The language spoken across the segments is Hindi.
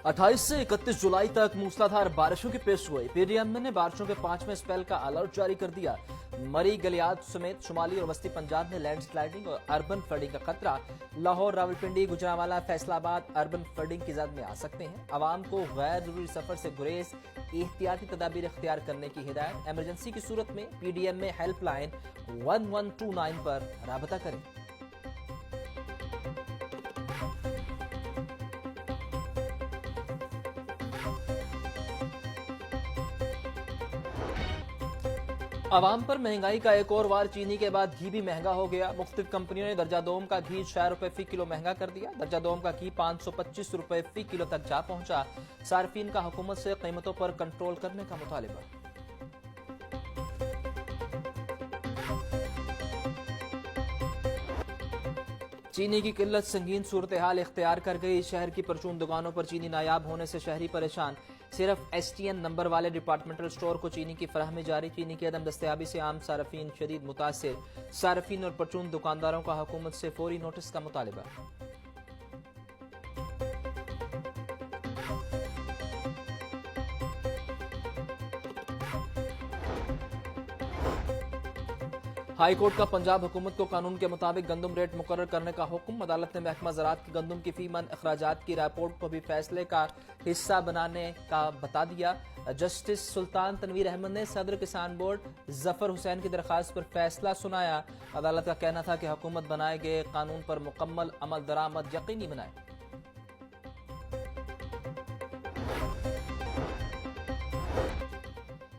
28 से 31 जुलाई तक मूसलाधार बारिशों की पेशगोई। पीडीएम ने बारिशों के 5वें स्पेल का अलर्ट जारी कर दिया। मरी गलियात समेत शुमाली और वस्ती पंजाब में लैंडस्लाइडिंग और अर्बन फ्लडिंग का खतरा। लाहौर, रावलपिंडी, गुजरांवाला, फैसलाबाद अर्बन फ्लडिंग की जद में आ सकते हैं। आवाम को गैर जरूरी सफर से गुरेज, एहतियाती तदाबीर इख्तियार करने की हिदायत। एमरजेंसी की सूरत में पीडीएम में हेल्पलाइन 1129 पर राबता करें। आवाम पर महंगाई का एक और वार। चीनी के बाद घी भी महंगा हो गया। मुख्तलिफ कंपनियों ने दर्जा दोम का घी 6 रुपए फी किलो महंगा कर दिया। दर्जा दोम का घी 525 रुपए फी किलो तक जा पहुंचा। सार्फिन का हुकूमत से कीमतों पर कंट्रोल करने का मुतालिबा। चीनी की किल्लत संगीन सूरत हाल इख्तियार कर गई। शहर की परचून दुकानों पर चीनी नायाब होने से शहरी परेशान। सिर्फ STN नंबर वाले डिपार्टमेंटल स्टोर को चीनी की फराहमी जारी। चीनी की अदम दस्तयाबी से आम सार्फिन शदीद मुतासिर। सार्फिन और परचून दुकानदारों का हुकूमत से फौरी नोटिस का मुतालिबा। हाई कोर्ट का पंजाब हुकूमत को कानून के मुताबिक गंदम रेट मुकर्रर करने का हुक्म। अदालत ने महकमा ज़राअत की गंदम की फी मन अखराजात की रिपोर्ट को भी फैसले का हिस्सा बनाने का बता दिया। जस्टिस सुल्तान तनवीर अहमद ने सदर किसान बोर्ड जफर हुसैन की दरख्वास्त पर फैसला सुनाया। अदालत का कहना था कि हुकूमत बनाए गए कानून पर मुकम्मल अमल दरामद यकीनी बनाए।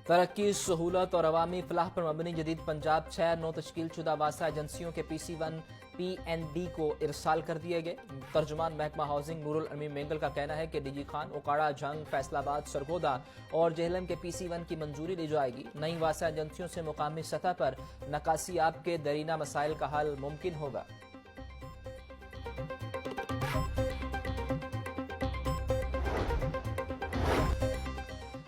तरक्की, सहूलत और अवामी फलाह पर मबनी जदीद पंजाब 6 नौ तश्कील शुदा वासा एजेंसियों के PC1 PND को इरसाल कर दिए गए। तर्जुमान महकमा हाउसिंग नूरुल अमीन मेंगल का कहना है कि DG खान, ओकाड़ा, जंग, फैसलाबाद, सरगोदा और जेहलम के PC1 की मंजूरी ली जाएगी। नई वासा एजेंसियों से मुकामी सतह पर नकासियाब के दरीना मसाइल का हल मुमकिन होगा।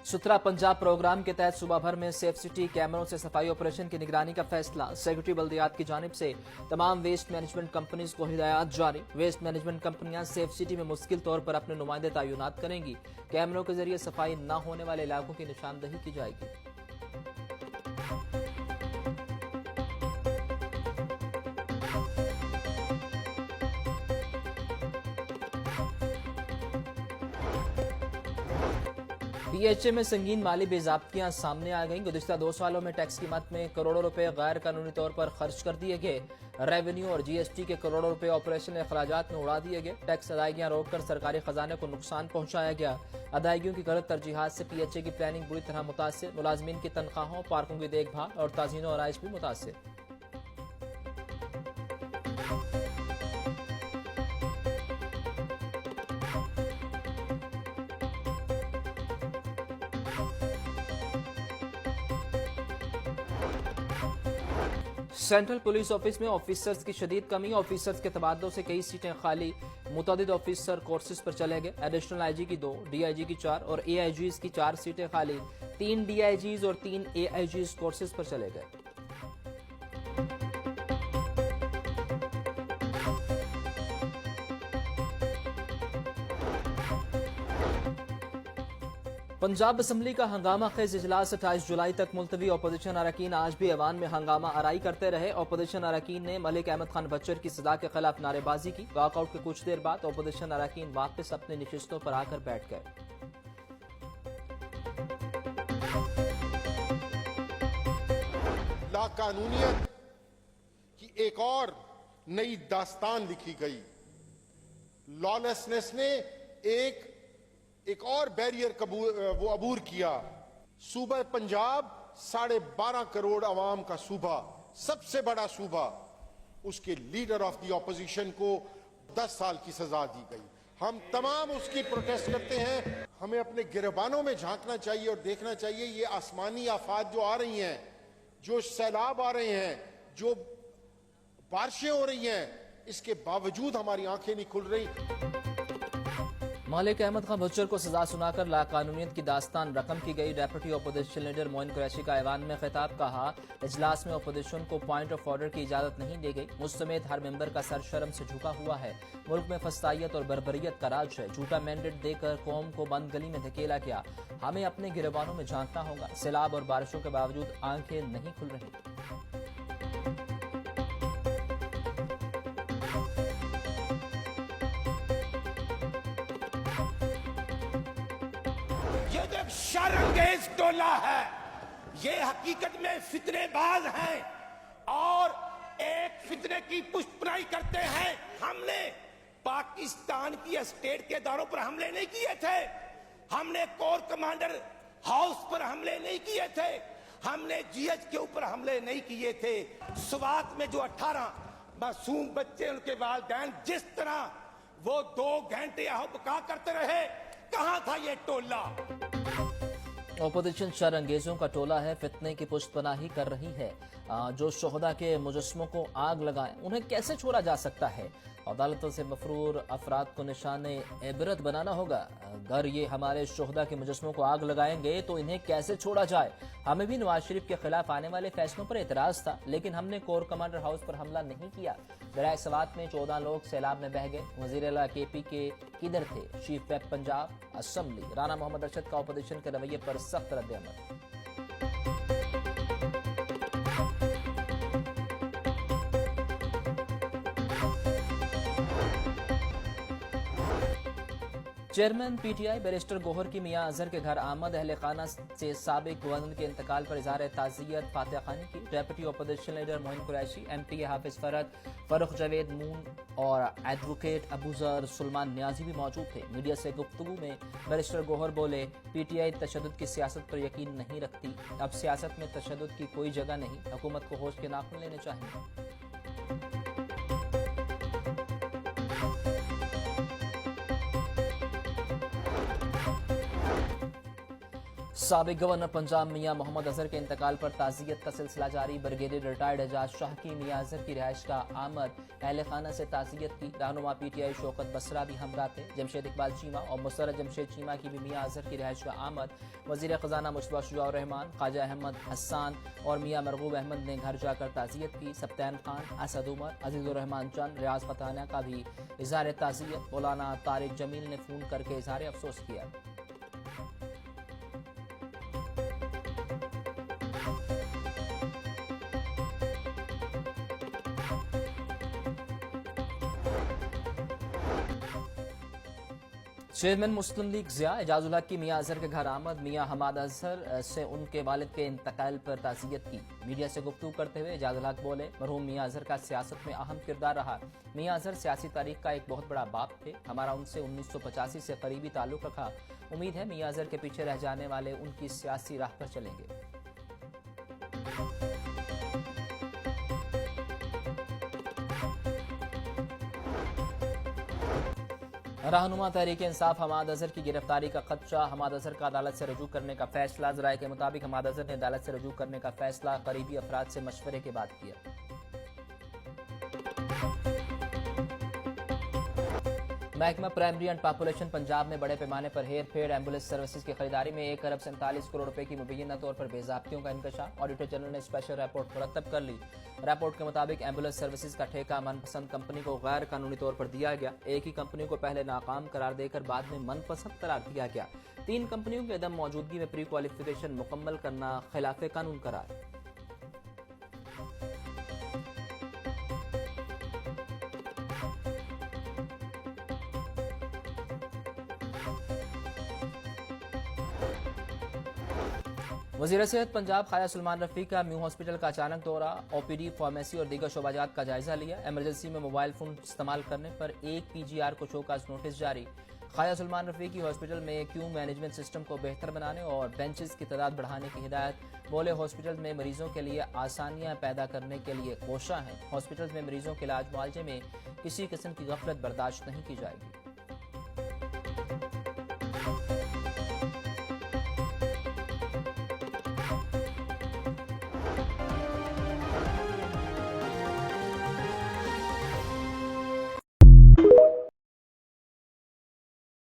सुथरा पंजाब प्रोग्राम के तहत सूबा भर में सेफ सिटी कैमरों से सफाई ऑपरेशन की निगरानी का फैसला। सेक्रेटरी बल्दियात की जानिब से तमाम वेस्ट मैनेजमेंट कंपनीज को हिदायत जारी। वेस्ट मैनेजमेंट कंपनियां सेफ सिटी में मुश्किल तौर पर अपने नुमाइंदे तैनात करेंगी। कैमरों के जरिए सफाई न होने वाले इलाकों की निशानदही की जाएगी। PHA में संगीन माली बेज़ाब्तियां सामने आ गईं। गुज़िश्ता 2 सालों में टैक्स की मद में करोड़ों रुपए गैर कानूनी तौर पर खर्च कर दिए गए। रेवेन्यू और GST के करोड़ों रुपए ऑपरेशन अखराजात में उड़ा दिए गए। टैक्स अदायगियां रोककर सरकारी खजाने को नुकसान पहुंचाया गया। अदायगियों की गलत तरजीहात से PHA की प्लानिंग बुरी तरह मुतासिर। मुलाजमीन की तनख्वाहों, पार्कों की देखभाल और ताज़ीन और आराइश भी मुतासिर। सेंट्रल पुलिस ऑफिस में ऑफिसर्स की शदीद कमी। ऑफिसर्स के तबादलों से कई सीटें खाली। मुतअद्दिद ऑफिसर कोर्सेज पर चले गए। एडिशनल IG की 2, DIG की 4 और AIGs की 4 सीटें खाली। 3 DIGs और 3 AIGs कोर्सेज पर चले गए। पंजाब असम्बली का हंगामा खेज इजलास 28 जुलाई तक मुलतवी। अपोजिशन अरकान आज भी ऐवान में हंगामा आराई करते रहे। अपोजिशन अरकान ने मलिक अहमद खान बच्चर की सजा के खिलाफ नारेबाजी की। वॉकआउट के कुछ देर बाद अपोजिशन अरकान वापस अपनी नशिस्तों पर आकर बैठ गए। लाकानूनियत की एक और नई दास्तान लिखी गई। लॉलेसनेस ने एक और बैरियर वो अबूर किया। सूबा पंजाब 12.5 करोड़ अवाम का सूबा, सबसे बड़ा सूबा, उसके लीडर ऑफ द ऑपोजिशन को 10 साल की सजा दी गई। हम तमाम उसकी प्रोटेस्ट करते हैं। हमें अपने गिरबानों में झांकना चाहिए और देखना चाहिए ये आसमानी आफात जो आ रही हैं, जो सैलाब आ रहे हैं, जो बारिशें हो रही हैं, इसके बावजूद हमारी आंखें नहीं खुल रही। मलिक अहमद खान भुच्चर को सजा सुनाकर लाकानूनियत की दास्तान रकम की गई। Deputy opposition leader Moin Qureshi का ऐवान में खिताब। कहा, इजलास में अपोजिशन को पॉइंट ऑफ ऑर्डर की इजाजत नहीं दी गई। मुझ समेत हर मेंबर का सर शर्म से झुका हुआ है। मुल्क में फसाइयत और बर्बरियत का राज है। झूठा मैंडेट देकर कौम को बंद गली में धकेला गया। हमें अपने गिरबानों में झांकना होगा। सैलाब और बारिशों के बावजूद आंखें नहीं खुल रही। ये तो एक शर्मंगेज टोला है। ये हकीकत में फितनेबाज हैं और एक फितने की पुष्टनाई करते हैं। हमने पाकिस्तान की स्टेट के इदारों पर हमले नहीं किए थे। हमने कोर कमांडर हाउस पर हमले नहीं किए थे। हमने जीएच के ऊपर हमले नहीं किए थे। स्वात में जो 18 मासूम बच्चे, उनके वालिदैन, जिस तरह वो 2 घंटे बका करते रहे, कहां था ये टोला? अपोजिशन शरअंगेजों का टोला है, फितने की पुष्टपनाही कर रही है। जो शोहदा के मुजस्समों को आग लगाएं, उन्हें कैसे छोड़ा जा सकता है? अदालतों से मफरूर अफराद को निशाने इबरत बनाना होगा। अगर ये हमारे शोहदा के मुजस्समों को आग लगाएंगे तो इन्हें कैसे छोड़ा जाए? हमें भी नवाज शरीफ के खिलाफ आने वाले फैसलों पर एतराज था, लेकिन हमने कोर कमांडर हाउस पर हमला नहीं किया। दरियाए सवात में 14 लोग सैलाब में बह गए। वजीर आला KP के किधर थे? Chief whip Punjab assembly Rana Mohammad Arshad का अपोजिशन के रवैये पर सख्त रद्द-ए-अमल। चेयरमैन PTI बैरिस्टर गोहर की मियां अजहर के घर आमद। अहले खाना से साबिक गवर्नर के इंतकाल पर इजहार ताज़ियत फातिहा खानी की। Deputy opposition leader Moin Qureshi, MPA Hafiz Farad, Farrukh Javed Moon और एडवोकेट अबूजर सुलेमान नियाजी भी मौजूद थे। मीडिया से गुफ्तगू में बैरिस्टर गोहर बोले, PTI तशद्दुद की सियासत पर यकीन नहीं रखती। अब सियासत में तशद्दुद की कोई जगह नहीं। हुकूमत को होश के नाखून लेने चाहिए। साबिक गवर्नर पंजाब मियां मोहम्मद अजहर के इंतकाल पर ताज़ियत का सिलसिला जारी। ब्रिगेडियर रिटायर्ड एजाज शाह की मियां अजहर की रिहाइश का आमद। अहले खाना से ताज़ियत की। रहनुमा PTI शौकत बसरा भी हमरा थे। जमशेद इकबाल चीमा और मुसर्रत जमशेद चीमा की भी मियां अजहर की रिहाइश का आमद। वज़ीर ख़जाना मुश्तबा शुजाउर रहमान, ख्वाजा अहमद हसन और मियां मरगूब अहमद ने घर जाकर ताज़ियत की। सप्तान खान, असद उमर, अजीज़ुर रहमान चंद, रियाज फताना का भी इज़हार ताज़ियत। मौलाना तारिक जमील ने फ़ोन करके इज़हार अफसोस किया। चेयरमैन मुस्लिम लीग ज़िया एजाजुल हक की मियां अजहर के घर आमद। मियां हमाद अजहर से उनके वालिद के इंतकाल पर ताज़ियत की। मीडिया से गुफ्तगू करते हुए एजाजुल हक बोले, मरहूम मियां अजहर का सियासत में अहम किरदार रहा। मियां अजहर सियासी तारीख का एक बहुत बड़ा बाप थे। हमारा उनसे 1985 से करीबी ताल्लुक रखा। उम्मीद है मियां अजहर के पीछे रह जाने वाले उनकी सियासी राह पर चलेंगे। रहनुमा तहरीक इंसाफ हमाद अजहर की गिरफ्तारी का खदशा। हमाद अजहर का अदालत से रजू करने का फैसला। ज़राए के मुताबिक हमाद अजहर ने अदालत से रजू करने का फैसला करीबी अफराद से मशवरे के बाद किया। महकमा प्राइमरी एंड पॉपुलेशन पंजाब ने बड़े पैमाने पर हेर फेर एम्बुलेंस सर्विसेज की खरीदारी में 1 अरब 47 करोड़ रुपए की मुबैना तौर पर बेज़ाब्तियों का इंकशाफ। ऑडिटर जनरल ने स्पेशल रिपोर्ट मुरतब कर ली। रिपोर्ट के मुताबिक एम्बुलेंस सर्विसेज का ठेका मनपसंद कंपनी को गैर कानूनी तौर पर दिया गया। एक ही कंपनी को पहले नाकाम करार देकर बाद में मनपसंद करार दिया गया। 3 कंपनियों की अदम मौजूदगी में प्री क्वालिफिकेशन मुकम्मल करना खिलाफ कानून करार। वज़ीर सेहत पंजाब ख्वाजा सलमान रफ़ी का म्यू हॉस्पिटल का अचानक दौरा। OPD, फार्मेसी और दीगर शोबाजात का जायजा लिया। एमरजेंसी में मोबाइल फोन इस्तेमाल करने पर 1 PGR को शोकाज नोटिस जारी। ख्वाजा सलमान रफ़ी की हॉस्पिटल में क्यू मैनेजमेंट सिस्टम को बेहतर बनाने और बेंचेस की तादाद बढ़ाने की हिदायत। बोले, हॉस्पिटल में मरीजों के लिए आसानियां पैदा करने के लिए कोशा हैं। हॉस्पिटल में मरीजों के इलाज मुआवजे में किसी किस्म की गफलत बर्दाश्त नहीं की जाएगी।